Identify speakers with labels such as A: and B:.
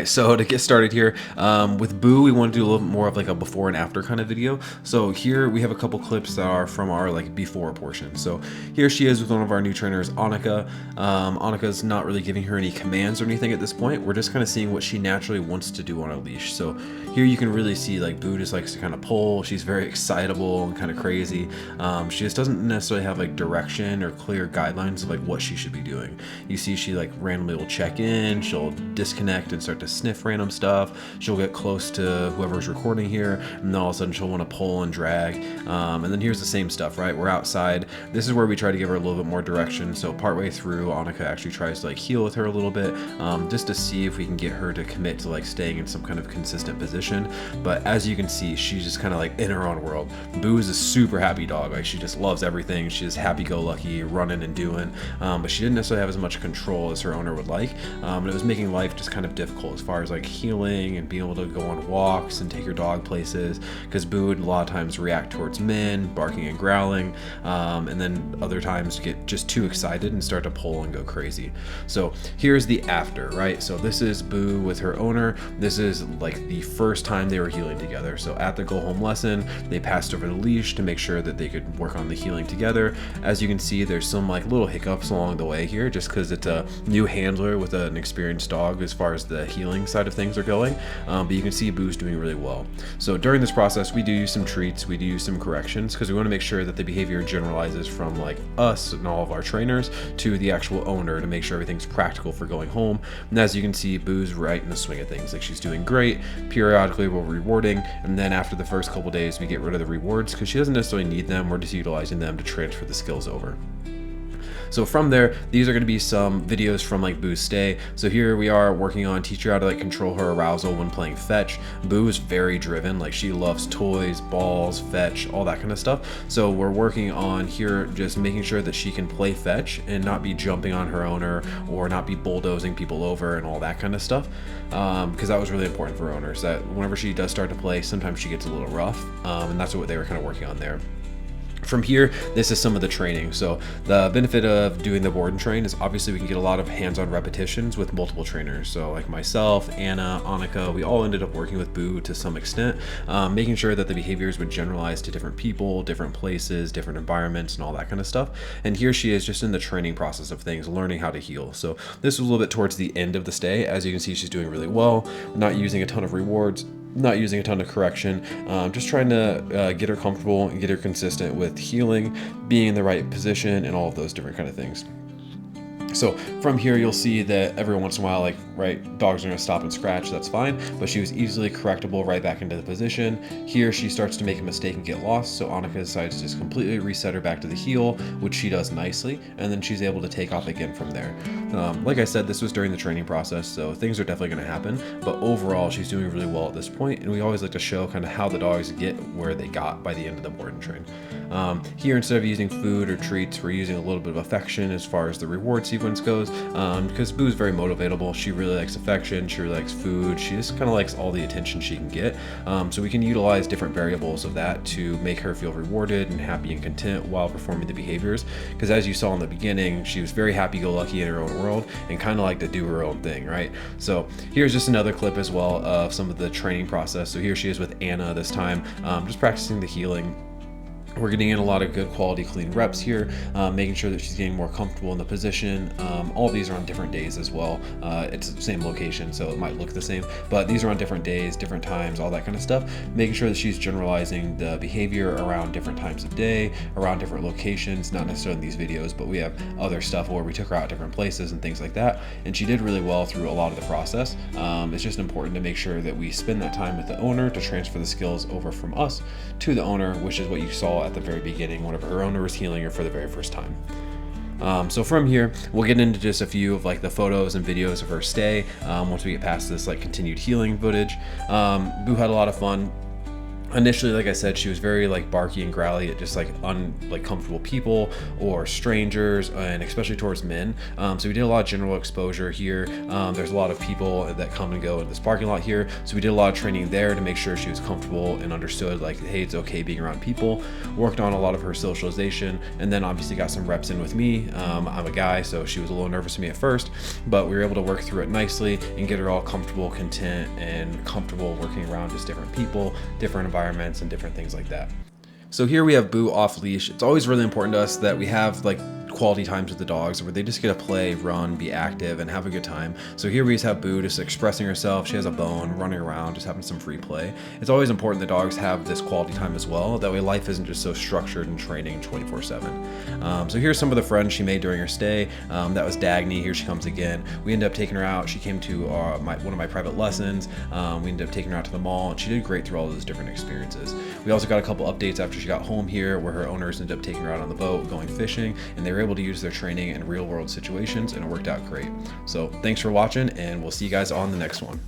A: right, so to get started here, with Boo, we want to do a little more of like a before and after kind of video. So here we have a couple clips that are from our like before portion. So here she is with one of our new trainers, Annika. Annika's not really giving her any commands or anything at this point. We're just kind of seeing what she naturally wants to do on a leash. So here you can really see like Boo just likes to kind of pull. She's very excitable and kind of crazy. She just doesn't necessarily have like direction or clear guidelines of like what she should be doing. You see she like randomly will check in, she'll disconnect and start to sniff random stuff. She'll get close to whoever's recording here, and then all of a sudden she'll want to pull and drag. And then here's the same stuff, right? We're outside. This is where we try to give her a little bit more direction. So partway through, Annika actually tries to like heel with her a little bit, just to see if we can get her to commit to like staying in some kind of consistent position. But as you can see, she's just kind of like in her own world. Boo is a super happy dog. Like she just loves everything. She's happy-go-lucky, running and doing. But she didn't necessarily have as much control as her owner would like. And it was making life just kind of difficult as far as like healing and being able to go on walks and take your dog places, because Boo would a lot of times react towards men, barking and growling, and then other times get just too excited and start to pull and go crazy. So here's the after, right? So this is Boo with her owner. This is like the first time they were healing together. So at the go home lesson, they passed over the leash to make sure that they could work on the healing together. As you can see, there's some like little hiccups along the way here, just because it's a new handler with an experienced dog as far as the healing side of things are going. But you can see Boo's doing really well. So during this process, we do use some treats, we do use some corrections, because we want to make sure that the behavior generalizes from like us and all of our trainers to the actual owner to make sure everything's practical for going home. And as you can see, Boo's right in the swing of things. Like she's doing great. Periodically we're rewarding, and then after the first couple days we get rid of the rewards because she doesn't necessarily need them. We're just utilizing them to transfer the skills over. So from there, these are going to be some videos from like Boo's stay. So here we are working on teach her how to like control her arousal when playing fetch. Boo is very driven, like she loves toys, balls, fetch, all that kind of stuff. So we're working on here just making sure that she can play fetch and not be jumping on her owner or not be bulldozing people over and all that kind of stuff, because that was really important for owners, that whenever she does start to play, sometimes she gets a little rough, and that's what they were kind of working on there. From here, this is some of the training. So the benefit of doing the board and train is obviously we can get a lot of hands-on repetitions with multiple trainers. So like myself, Anna, Annika, we all ended up working with Boo to some extent, making sure that the behaviors would generalize to different people, different places, different environments, and all that kind of stuff. And here she is just in the training process of things, learning how to heal. So this was a little bit towards the end of the stay. As you can see, she's doing really well, not using a ton of rewards, not using a ton of correction, just trying to get her comfortable and get her consistent with healing, being in the right position, and all of those different kind of things. So from here, you'll see that every once in a while, like, right, dogs are going to stop and scratch, that's fine, but she was easily correctable right back into the position. Here, she starts to make a mistake and get lost, so Annika decides to just completely reset her back to the heel, which she does nicely, and then she's able to take off again from there. Like I said, this was during the training process, so things are definitely going to happen, but overall, she's doing really well at this point, and we always like to show kind of how the dogs get where they got by the end of the board and train. Here, instead of using food or treats, we're using a little bit of affection as far as the reward sequence goes, because Boo is very motivatable. She really likes affection, she really likes food, she just kind of likes all the attention she can get. So we can utilize different variables of that to make her feel rewarded and happy and content while performing the behaviors, because as you saw in the beginning, she was very happy-go-lucky in her own world and kind of like to do her own thing, right? So here's just another clip as well of some of the training process. So here she is with Anna this time, just practicing the healing. We're getting in a lot of good quality clean reps here, making sure that she's getting more comfortable in the position. All these are on different days as well. It's the same location, so it might look the same, but these are on different days, different times, all that kind of stuff, making sure that she's generalizing the behavior around different times of day, around different locations, not necessarily in these videos, but we have other stuff where we took her out different places and things like that, and she did really well through a lot of the process. It's just important to make sure that we spend that time with the owner to transfer the skills over from us to the owner, which is what you saw at the very beginning whenever her owner was healing her for the very first time. So from here, we'll get into just a few of like the photos and videos of her stay once we get past this like continued healing footage. Boo had a lot of fun. Initially, like I said, she was very like barky and growly at just like comfortable people or strangers, and especially towards men. So we did a lot of general exposure here. There's a lot of people that come and go in this parking lot here, so we did a lot of training there to make sure she was comfortable and understood like, hey, it's okay being around people. Worked on a lot of her socialization, and then obviously got some reps in with me. I'm a guy, so she was a little nervous with me at first, but we were able to work through it nicely and get her all comfortable, content, and comfortable working around just different people, different environments, and different things like that. So here we have Boo off leash. It's always really important to us that we have like quality times with the dogs where they just get to play, run, be active, and have a good time. So here we just have Boo just expressing herself. She has a bone, running around, just having some free play. It's always important that dogs have this quality time as well. That way life isn't just so structured and training 24/7. So here's some of the friends she made during her stay. That was Dagny. Here she comes again. We ended up taking her out. She came to one of my private lessons. We ended up taking her out to the mall, and she did great through all those different experiences. We also got a couple updates after she got home here, where her owners ended up taking her out on the boat, going fishing, and they were able to use their training in real world situations, and it worked out great. So thanks for watching, and we'll see you guys on the next one.